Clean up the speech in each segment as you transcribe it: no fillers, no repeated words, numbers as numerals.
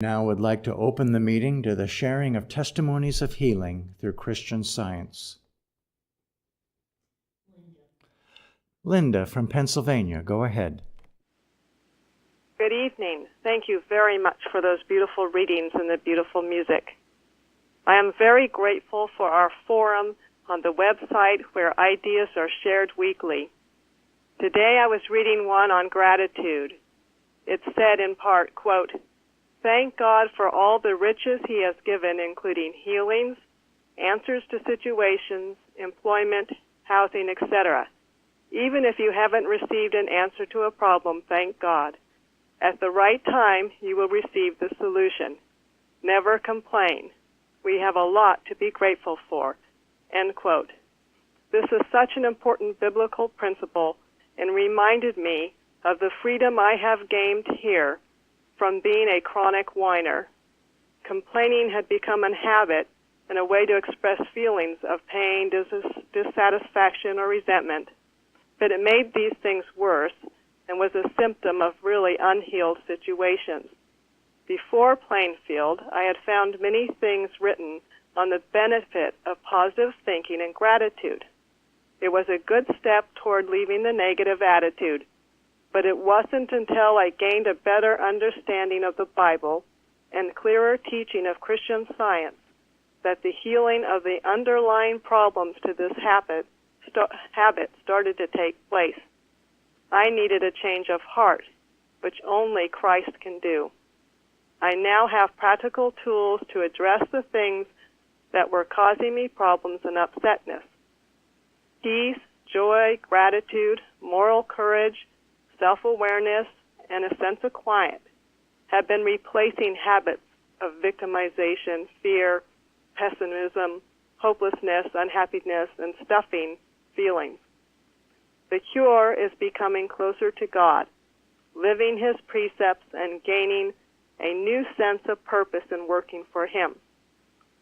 Now would like to open the meeting to the sharing of testimonies of healing through Christian Science. Linda from Pennsylvania, go ahead. Good evening. Thank you very much for those beautiful readings and the beautiful music. I am very grateful for our forum on the website where ideas are shared weekly. Today I was reading one on gratitude. It said in part, quote, "Thank God for all the riches He has given, including healings, answers to situations, employment, housing, etc. Even if you haven't received an answer to a problem, thank God. At the right time, you will receive the solution. Never complain. We have a lot to be grateful for." End quote. This is such an important biblical principle and reminded me of the freedom I have gained here from being a chronic whiner. Complaining had become a habit and a way to express feelings of pain, dissatisfaction, or resentment. But it made these things worse and was a symptom of really unhealed situations. Before Plainfield, I had found many things written on the benefit of positive thinking and gratitude. It was a good step toward leaving the negative attitude, but it wasn't until I gained a better understanding of the Bible and clearer teaching of Christian Science that the healing of the underlying problems to this habit started to take place. I needed a change of heart, which only Christ can do. I now have practical tools to address the things that were causing me problems and upsetness. Peace, joy, gratitude, moral courage, self-awareness, and a sense of quiet have been replacing habits of victimization, fear, pessimism, hopelessness, unhappiness, and stuffing feelings. The cure is becoming closer to God, living His precepts, and gaining a new sense of purpose in working for Him.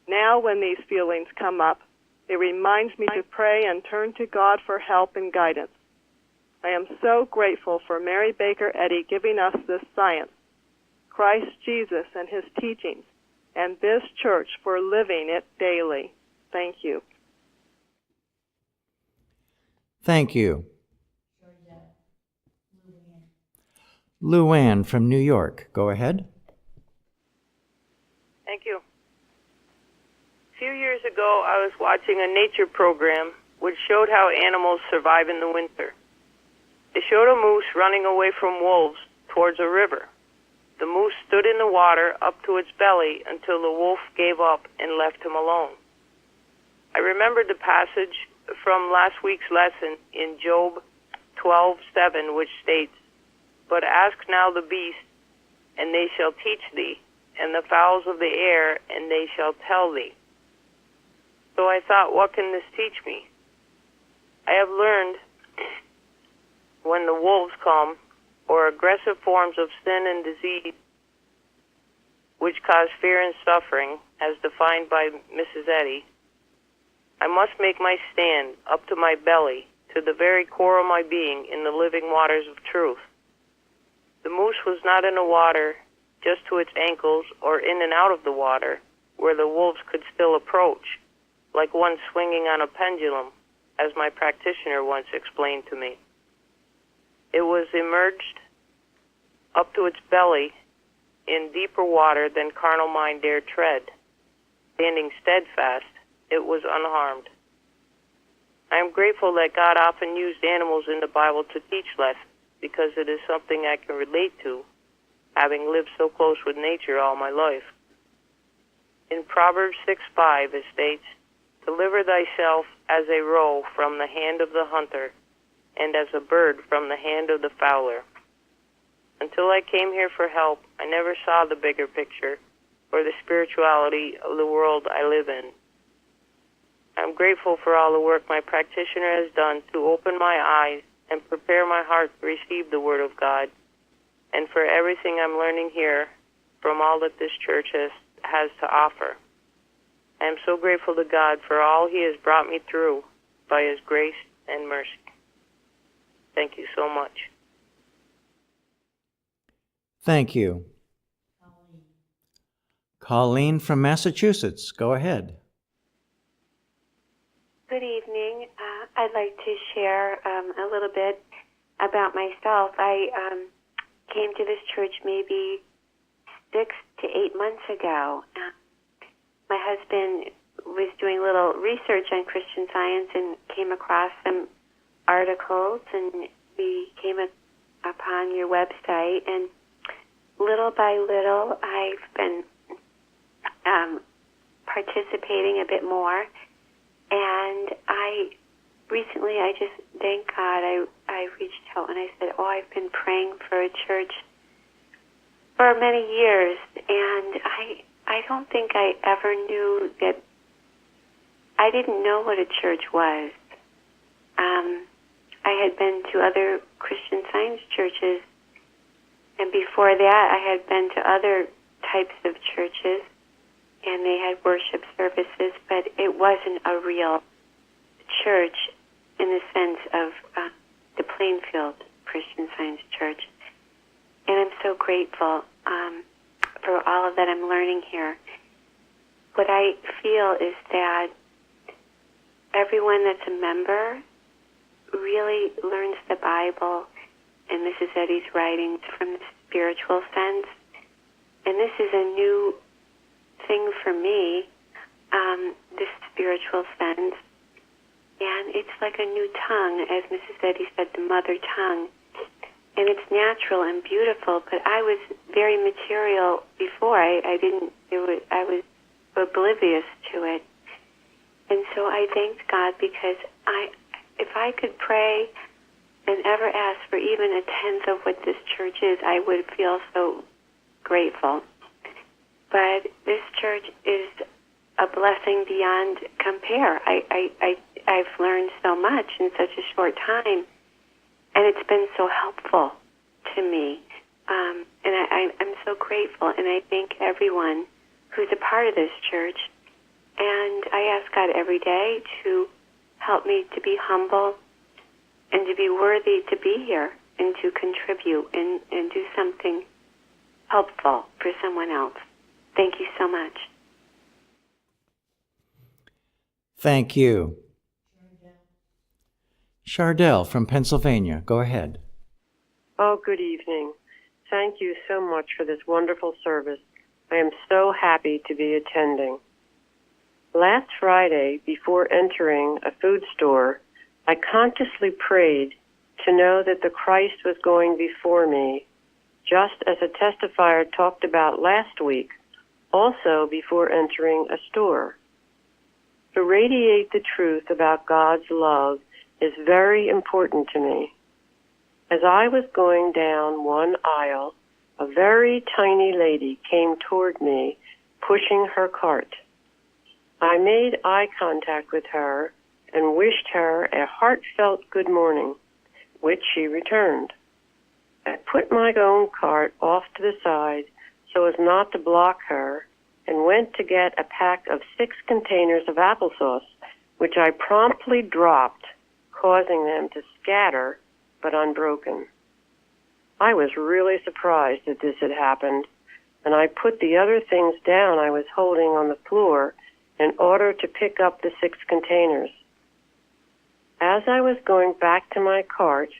Now when these feelings come up, it reminds me to pray and turn to God for help and guidance. I am so grateful for Mary Baker Eddy giving us this science, Christ Jesus and His teachings, and this church for living it daily. Thank you. Thank you. Luann from New York, go ahead. Thank you. A few years ago, I was watching a nature program which showed how animals survive in the winter. It showed a moose running away from wolves towards a river. The moose stood in the water up to its belly until the wolf gave up and left him alone. I remembered the passage from last week's lesson in Job 12:7, which states, "But ask now the beasts, and they shall teach thee, and the fowls of the air, and they shall tell thee." So I thought, what can this teach me? I have learned when the wolves come, or aggressive forms of sin and disease, which cause fear and suffering, as defined by Mrs. Eddy, I must make my stand up to my belly, to the very core of my being, in the living waters of truth. The moose was not in the water just to its ankles or in and out of the water, where the wolves could still approach, like one swinging on a pendulum, as my practitioner once explained to me. It was immersed up to its belly in deeper water than carnal mind dared tread. Standing steadfast, it was unharmed. I am grateful that God often used animals in the Bible to teach lessons, because it is something I can relate to, having lived so close with nature all my life. In Proverbs 6:5, it states, "Deliver thyself as a roe from the hand of the hunter, and as a bird from the hand of the fowler." Until I came here for help, I never saw the bigger picture or the spirituality of the world I live in. I'm grateful for all the work my practitioner has done to open my eyes and prepare my heart to receive the Word of God, and for everything I'm learning here from all that this church has to offer. I am so grateful to God for all He has brought me through by His grace and mercy. Thank you so much. Thank you. Colleen from Massachusetts, go ahead. Good evening. I'd like to share a little bit about myself. I came to this church maybe 6 to 8 months ago. My husband was doing a little research on Christian Science and came across some articles, and we came upon your website, and little by little I've been participating a bit more. And recently I just, thank God, I reached out and I said, I've been praying for a church for many years, and I don't think I ever knew that. I didn't know what a church was. I had been to other Christian Science churches, and before that I had been to other types of churches, and they had worship services, but it wasn't a real church in the sense of the Plainfield Christian Science Church. And I'm so grateful for all of that I'm learning here. What I feel is that everyone that's a member really learns the Bible and Mrs. Eddy's writings from the spiritual sense. And this is a new thing for me, this spiritual sense. And it's like a new tongue, as Mrs. Eddy said, the mother tongue. And it's natural and beautiful, but I was very material before. I was oblivious to it. And so I thanked God, because if I could pray and ever ask for even a tenth of what this church is, I would feel so grateful. But this church is a blessing beyond compare. I've learned so much in such a short time, and it's been so helpful to me. And I'm so grateful, and I thank everyone who's a part of this church. And I ask God every day to help me to be humble and to be worthy to be here and to contribute and do something helpful for someone else. Thank you so much. Thank you. Chardell from Pennsylvania, go ahead. Oh, good evening. Thank you so much for this wonderful service. I am so happy to be attending. Last Friday, before entering a food store, I consciously prayed to know that the Christ was going before me, just as a testifier talked about last week, also before entering a store. To radiate the truth about God's love is very important to me. As I was going down one aisle, a very tiny lady came toward me, pushing her cart. I made eye contact with her and wished her a heartfelt good morning, which she returned. I put my own cart off to the side so as not to block her, and went to get a pack of 6 containers of applesauce, which I promptly dropped, causing them to scatter, but unbroken. I was really surprised that this had happened, and I put the other things down I was holding on the floor in order to pick up the 6 containers. As I was going back to my cart,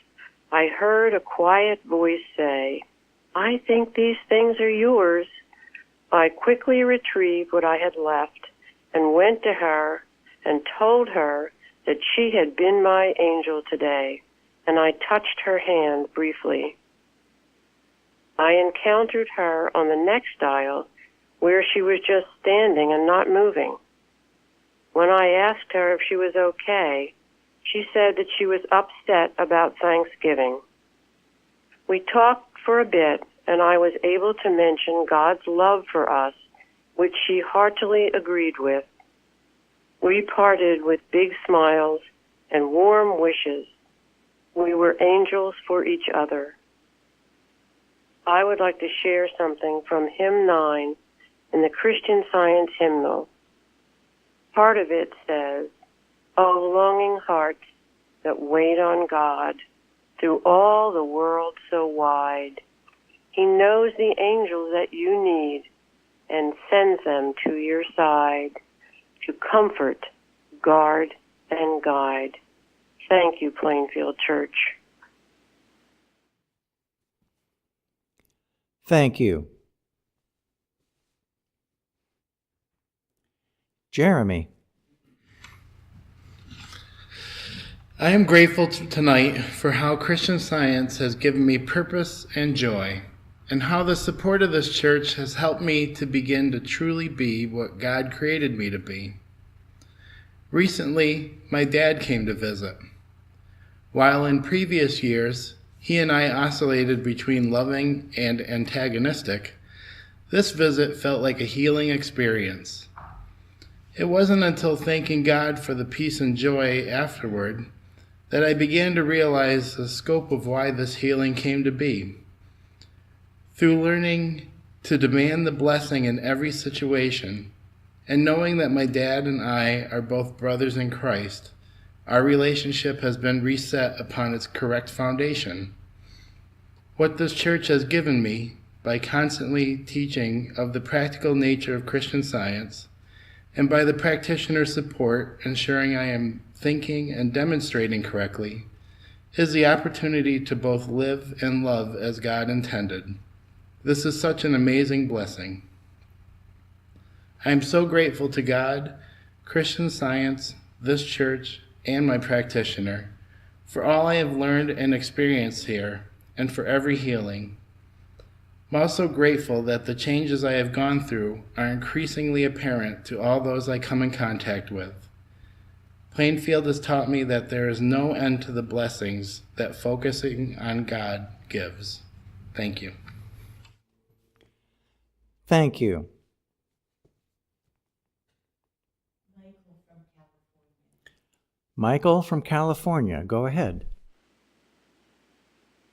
I heard a quiet voice say, "I think these things are yours." I quickly retrieved what I had left and went to her and told her that she had been my angel today, and I touched her hand briefly. I encountered her on the next aisle, where she was just standing and not moving. When I asked her if she was okay, she said that she was upset about Thanksgiving. We talked for a bit, and I was able to mention God's love for us, which she heartily agreed with. We parted with big smiles and warm wishes. We were angels for each other. I would like to share something from Hymn 9 in the Christian Science hymnal. Part of it says, "O longing hearts that wait on God, through all the world so wide, He knows the angels that you need, and sends them to your side to comfort, guard, and guide. Thank you, Plainfield Church. Thank you. Jeremy. I am grateful tonight for how Christian Science has given me purpose and joy, and how the support of this church has helped me to begin to truly be what God created me to be. Recently, my dad came to visit. While in previous years, he and I oscillated between loving and antagonistic, this visit felt like a healing experience. It wasn't until thanking God for the peace and joy afterward that I began to realize the scope of why this healing came to be. Through learning to demand the blessing in every situation, and knowing that my dad and I are both brothers in Christ, our relationship has been reset upon its correct foundation. What this church has given me by constantly teaching of the practical nature of Christian Science, and by the practitioner's support ensuring I am thinking and demonstrating correctly, is the opportunity to both live and love as God intended. This is such an amazing blessing. I am so grateful to God, Christian Science, this church, and my practitioner for all I have learned and experienced here, and for every healing. I'm also grateful that the changes I have gone through are increasingly apparent to all those I come in contact with. Plainfield has taught me that there is no end to the blessings that focusing on God gives. Thank you. Thank you. Michael from California, go ahead.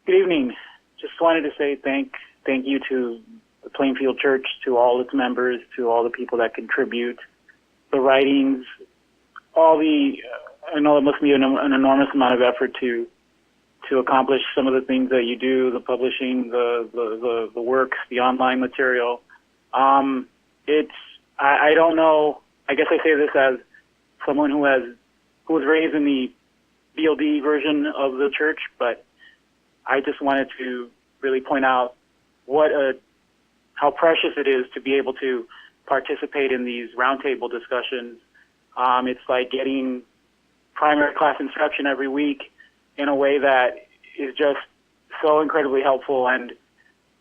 Good evening. Just wanted to say thank you to the Plainfield Church, to all its members, to all the people that contribute, the writings, I know it must be an enormous amount of effort to accomplish some of the things that you do, the publishing, the work, the online material. I don't know, I guess I say this as someone who was raised in the BLD version of the church, but I just wanted to really point out how precious it is to be able to participate in these roundtable discussions. It's like getting primary class instruction every week in a way that is just so incredibly helpful, and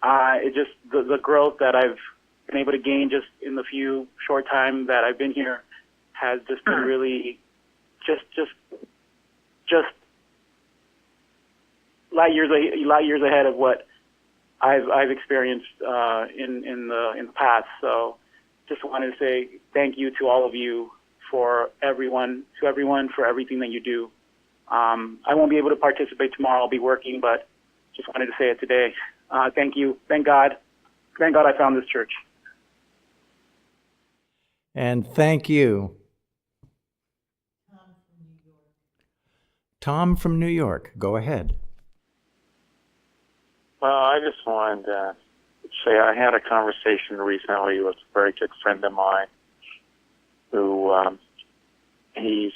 the growth that I've been able to gain just in the few short time that I've been here has just been really just light years ahead of what I've experienced in the past. So just wanted to say thank you to all of you, for everyone for everything that you do. I won't be able to participate tomorrow. I'll be working, but just wanted to say it today. Thank you. Thank God I found this church. And thank you. Tom from New York, go ahead. Well, I just wanted to say I had a conversation recently with a very good friend of mine who he's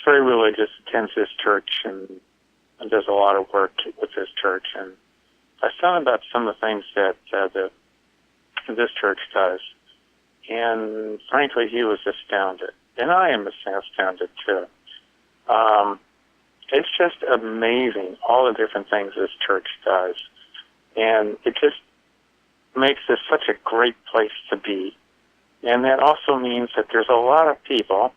very religious, attends his church, and does a lot of work with his church. And I found about some of the things that this church does. And frankly, he was astounded. And I am astounded, too. It's just amazing, all the different things this church does. And it just makes this such a great place to be. And that also means that there's a lot of people,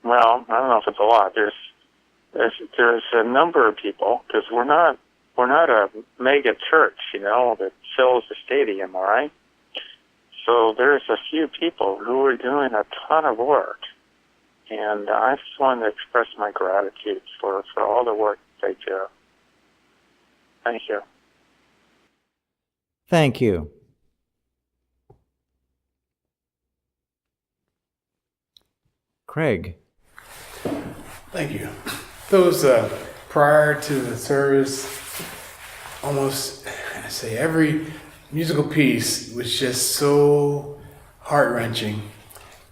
well, I don't know if it's a lot, there's a number of people, because we're not a mega church, that fills the stadium, all right? So there's a few people who are doing a ton of work. And I just wanted to express my gratitude for all the work they do. Thank you. Thank you. Craig. Thank you. Those prior to the service, almost, I say, every musical piece was just so heart-wrenching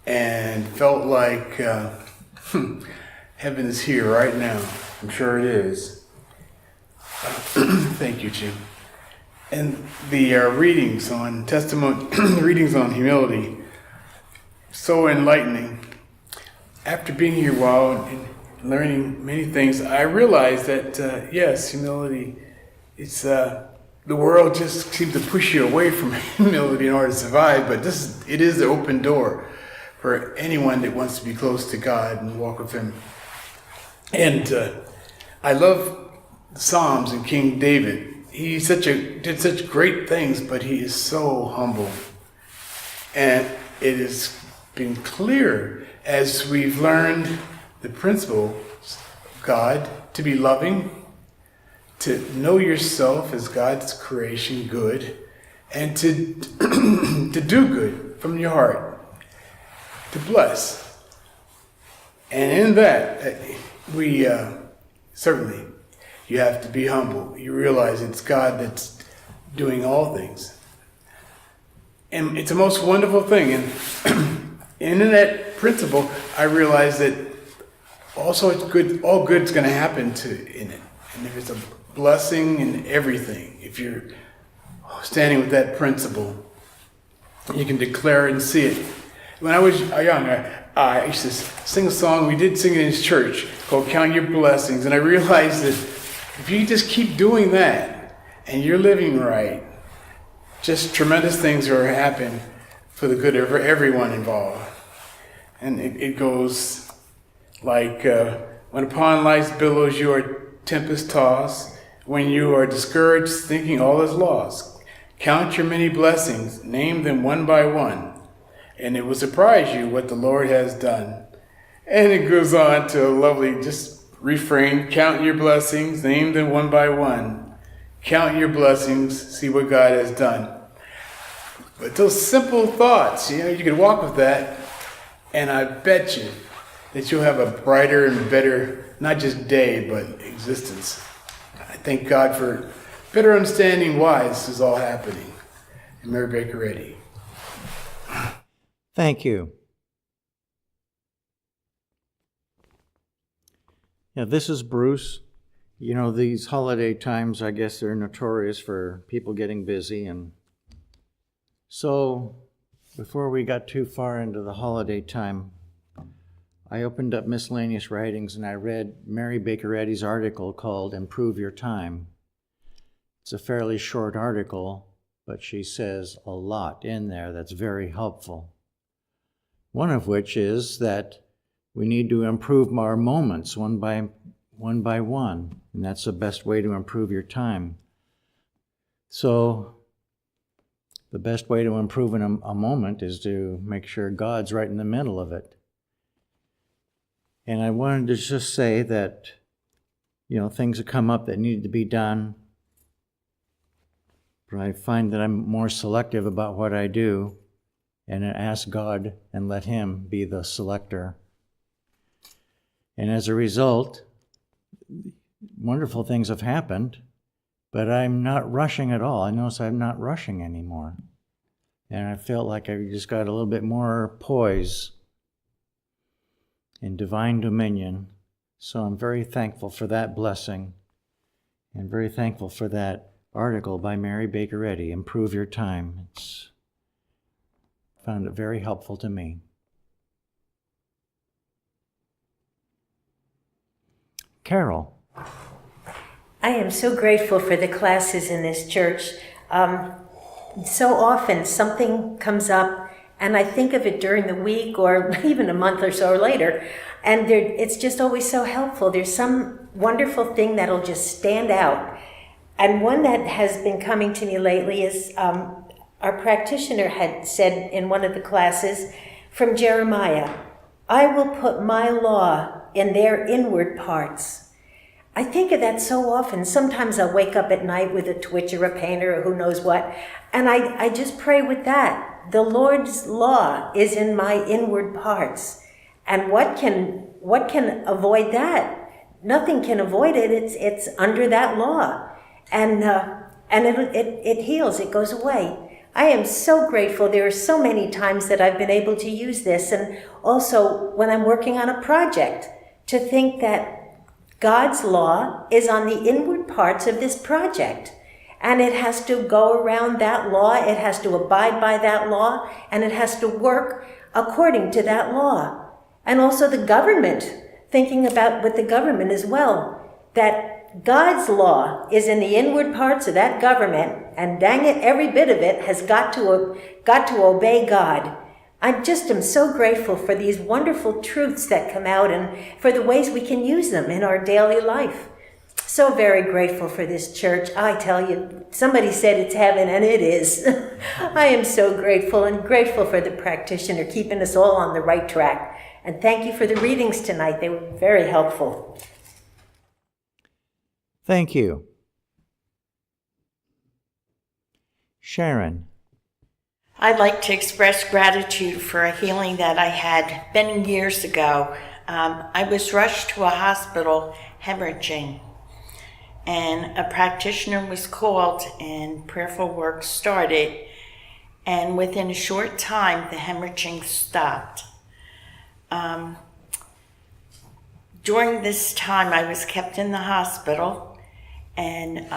and felt like heaven is here right now. I'm sure it is. Thank you, Jim. And the readings on readings on humility, so enlightening. After being here a while and learning many things, I realized that yes, humility. It's the world just seems to push you away from humility in order to survive. But it is the open door for anyone that wants to be close to God and walk with Him. And I love the Psalms and King David. He did such great things, but he is so humble. And it has been clear as we've learned the principle of God to be loving, to know yourself as God's creation good, and to to do good from your heart, to bless. And in that, we certainly, you have to be humble. You realize it's God that's doing all things. And it's the most wonderful thing. And in that principle, I realize that also it's good. All good's going to happen in it. And there's a blessing in everything. If you're standing with that principle, you can declare it and see it. When I was young, I used to sing a song. We did sing it in his church called "Count Your Blessings," and I realized that if you just keep doing that and you're living right, just tremendous things are happening for the good of everyone involved. And it goes like, when upon life's billows you are tempest tossed, when you are discouraged thinking all is lost, count your many blessings, name them one by one, and it will surprise you what the Lord has done. And it goes on to a lovely just refrain, count your blessings, name them one by one. Count your blessings, see what God has done. But those simple thoughts, you can walk with that, and I bet you that you'll have a brighter and better, not just day, but existence. I thank God for better understanding why this is all happening. And Mary Baker Eddy. Thank you. Yeah, this is Bruce. These holiday times, I guess they're notorious for people getting busy. And so before we got too far into the holiday time, I opened up Miscellaneous Writings and I read Mary Baker Eddy's article called "Improve Your Time." It's a fairly short article, but she says a lot in there that's very helpful. One of which is that we need to improve our moments one by one, and that's the best way to improve your time. So the best way to improve a moment is to make sure God's right in the middle of it. And I wanted to just say that, things have come up that needed to be done, but I find that I'm more selective about what I do, and I ask God and let Him be the selector. And as a result, wonderful things have happened, but I'm not rushing at all. I notice I'm not rushing anymore. And I felt like I just got a little bit more poise in divine dominion. So I'm very thankful for that blessing and very thankful for that article by Mary Baker Eddy, "Improve Your Time." Found it very helpful to me. Carol. I am so grateful for the classes in this church. So often something comes up and I think of it during the week or even a month or so later, and it's just always so helpful. There's some wonderful thing that'll just stand out. And one that has been coming to me lately is our practitioner had said in one of the classes from Jeremiah, "I will put my law in their inward parts." I think of that so often. Sometimes I'll wake up at night with a twitch or a pain or who knows what, and I just pray with that. The Lord's law is in my inward parts. And what can avoid that? Nothing can avoid it. It's under that law. And it heals, it goes away. I am so grateful. There are so many times that I've been able to use this, and also when I'm working on a project, to think that God's law is on the inward parts of this project. And it has to go around that law, it has to abide by that law, and it has to work according to that law. And also the government, thinking about with the government as well, that God's law is in the inward parts of that government, and dang it, every bit of it has got to obey God. I just am so grateful for these wonderful truths that come out and for the ways we can use them in our daily life. So very grateful for this church. I tell you, somebody said it's heaven, and it is. I am so grateful, and grateful for the practitioner keeping us all on the right track. And thank you for the readings tonight. They were very helpful. Thank you. Sharon. I'd like to express gratitude for a healing that I had many years ago. I was rushed to a hospital hemorrhaging, and a practitioner was called and prayerful work started, and within a short time the hemorrhaging stopped. During this time I was kept in the hospital, and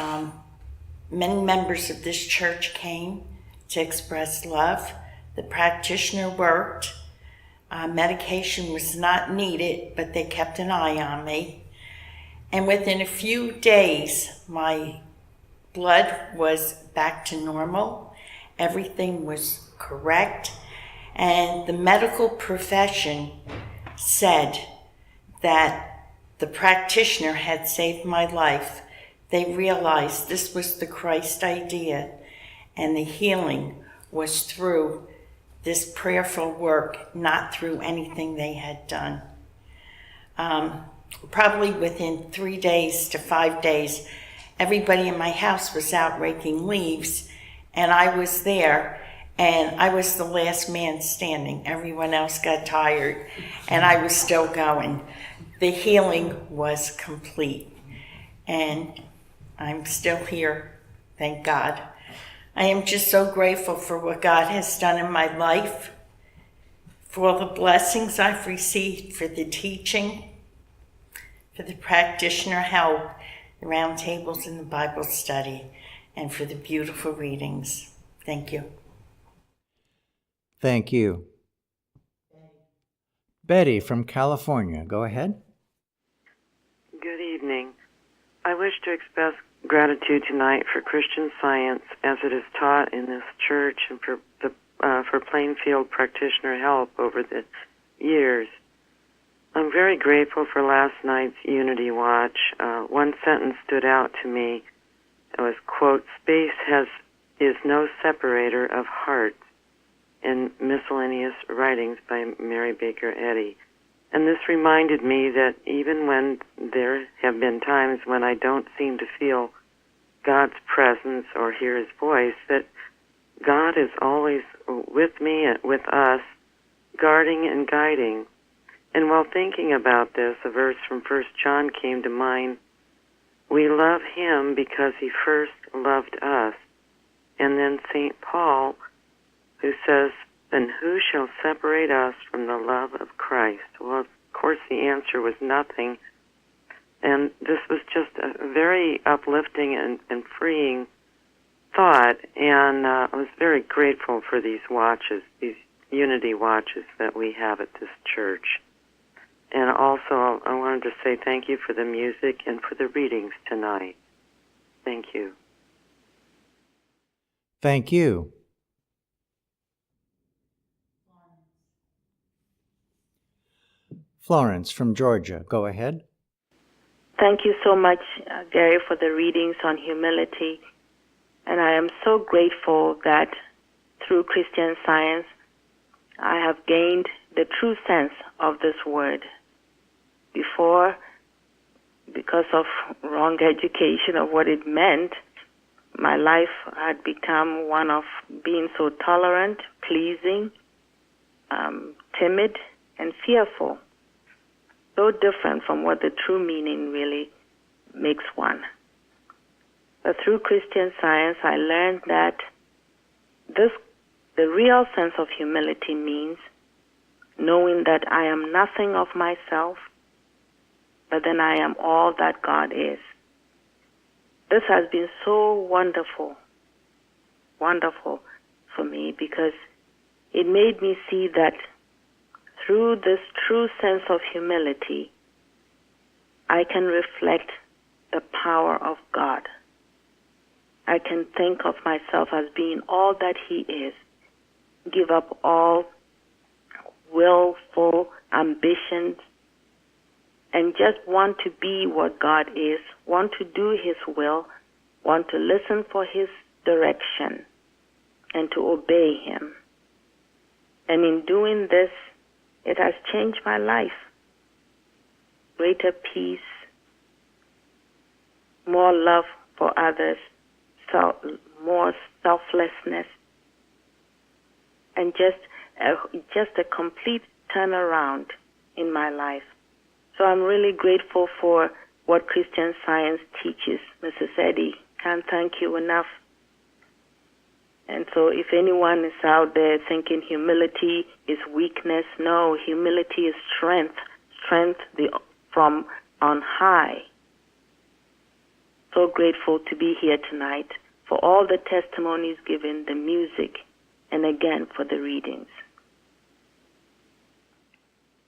many members of this church came to express love. The practitioner worked. Medication was not needed, but they kept an eye on me. And within a few days, my blood was back to normal. Everything was correct. And the medical profession said that the practitioner had saved my life. They realized this was the Christ idea, and the healing was through this prayerful work, not through anything they had done. Probably within 3 days to 5 days, everybody in my house was out raking leaves, and I was there, and I was the last man standing. Everyone else got tired, and I was still going. The healing was complete, and I'm still here, thank God. I am just so grateful for what God has done in my life, for all the blessings I've received, for the teaching, for the practitioner help, the round tables in the Bible study, and for the beautiful readings. Thank you. Thank you. Betty from California, go ahead. Good evening. I wish to express gratitude tonight for Christian Science as it is taught in this church, and for Plainfield practitioner help over the years. I'm very grateful for last night's Unity Watch. One sentence stood out to me. It was, quote, "Space is no separator of hearts," in Miscellaneous Writings by Mary Baker Eddy. And this reminded me that even when there have been times when I don't seem to feel God's presence or hear his voice, that God is always with me, with us, guarding and guiding. And while thinking about this, a verse from 1 John came to mind. We love him because he first loved us. And then St. Paul, who says, "Then who shall separate us from the love of Christ?" Well, of course, the answer was nothing. And this was just a very uplifting and freeing thought. And I was very grateful for these watches, these Unity Watches that we have at this church. And also, I wanted to say thank you for the music and for the readings tonight. Thank you. Thank you. Florence from Georgia, go ahead. Thank you so much, Gary, for the readings on humility. And I am so grateful that through Christian Science, I have gained the true sense of this word. Before, because of wrong education of what it meant, my life had become one of being so tolerant, pleasing, timid, and fearful. So different from what the true meaning really makes one. But through Christian Science, I learned that the real sense of humility means knowing that I am nothing of myself, but then I am all that God is. This has been so wonderful for me, because it made me see that through this true sense of humility, I can reflect the power of God. I can think of myself as being all that He is, give up all willful ambitions, and just want to be what God is, want to do His will, want to listen for His direction, and to obey Him. And in doing this, it has changed my life. Greater peace, more love for others, more selflessness, and just a complete turnaround in my life. So I'm really grateful for what Christian Science teaches, Mrs. Eddy. Can't thank you enough. And so if anyone is out there thinking humility is weakness, no, humility is strength from on high. So grateful to be here tonight for all the testimonies given, the music, and again for the readings.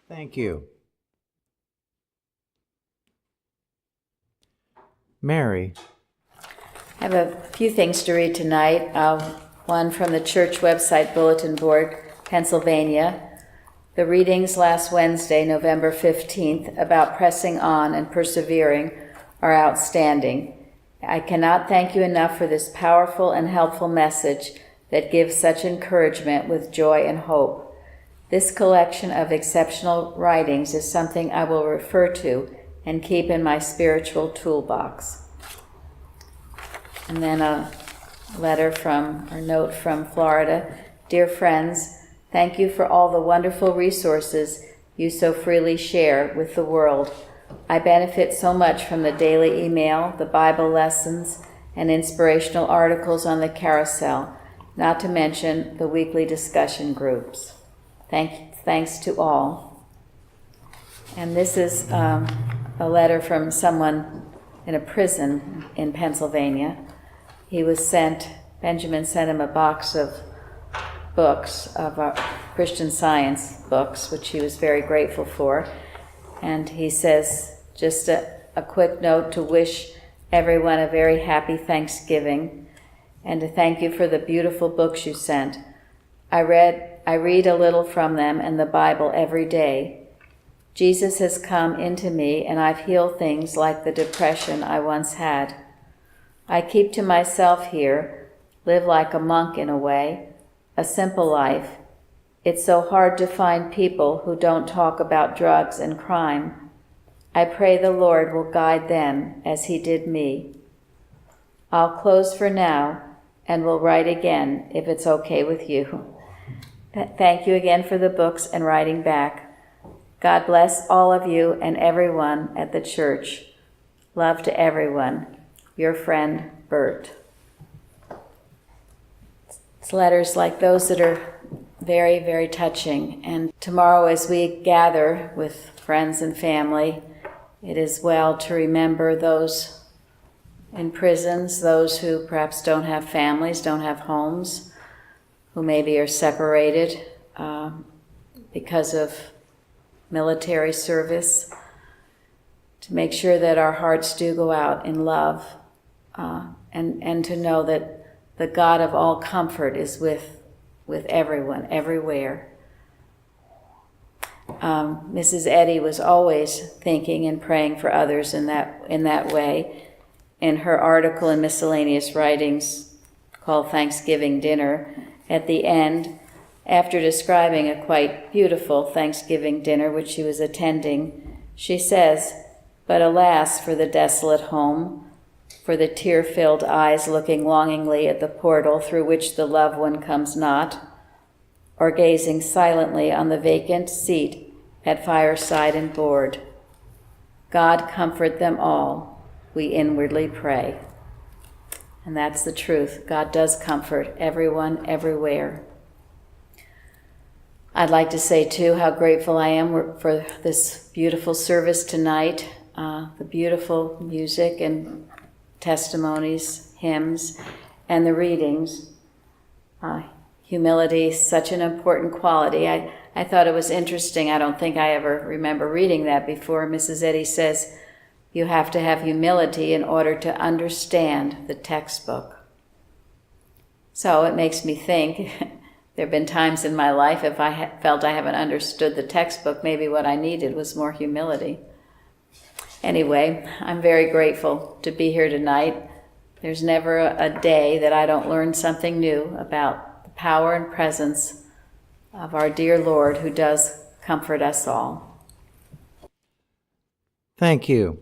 Thank you. Mary. I have a few things to read tonight. One from the church website bulletin board, Pennsylvania. The readings last Wednesday, November 15th, about pressing on and persevering are outstanding. I cannot thank you enough for this powerful and helpful message that gives such encouragement with joy and hope. This collection of exceptional writings is something I will refer to and keep in my spiritual toolbox. And then a note from Florida. Dear friends, thank you for all the wonderful resources you so freely share with the world. I benefit so much from the daily email, the Bible lessons, and inspirational articles on the carousel, not to mention the weekly discussion groups. Thanks to all. And this is a letter from someone in a prison in Pennsylvania. Benjamin sent him a box of books, of Christian Science books, which he was very grateful for. And he says, just a quick note to wish everyone a very happy Thanksgiving and to thank you for the beautiful books you sent. I read a little from them and the Bible every day. Jesus has come into me and I've healed things like the depression I once had. I keep to myself here, live like a monk in a way, a simple life. It's so hard to find people who don't talk about drugs and crime. I pray the Lord will guide them as He did me. I'll close for now and will write again if it's okay with you. Thank you again for the books and writing back. God bless all of you and everyone at the church. Love to everyone. Your friend, Bert. It's letters like those that are very, very touching. And tomorrow, as we gather with friends and family, it is well to remember those in prisons, those who perhaps don't have families, don't have homes, who maybe are separated because of military service, to make sure that our hearts do go out in love, and to know that the God of all comfort is with everyone, everywhere. Mrs. Eddy was always thinking and praying for others in that way. In her article in Miscellaneous Writings called Thanksgiving Dinner, at the end, after describing a quite beautiful Thanksgiving dinner which she was attending, she says, "But alas for the desolate home, for the tear-filled eyes looking longingly at the portal through which the loved one comes not, or gazing silently on the vacant seat at fireside and board. God comfort them all, we inwardly pray." And that's the truth. God does comfort everyone, everywhere. I'd like to say, too, how grateful I am for this beautiful service tonight, the beautiful music and testimonies, hymns, and the readings. Humility is such an important quality. I thought it was interesting. I don't think I ever remember reading that before. Mrs. Eddy says, you have to have humility in order to understand the textbook. So it makes me think, there have been times in my life if I felt I haven't understood the textbook, maybe what I needed was more humility. Anyway, I'm very grateful to be here tonight. There's never a day that I don't learn something new about the power and presence of our dear Lord who does comfort us all. Thank you.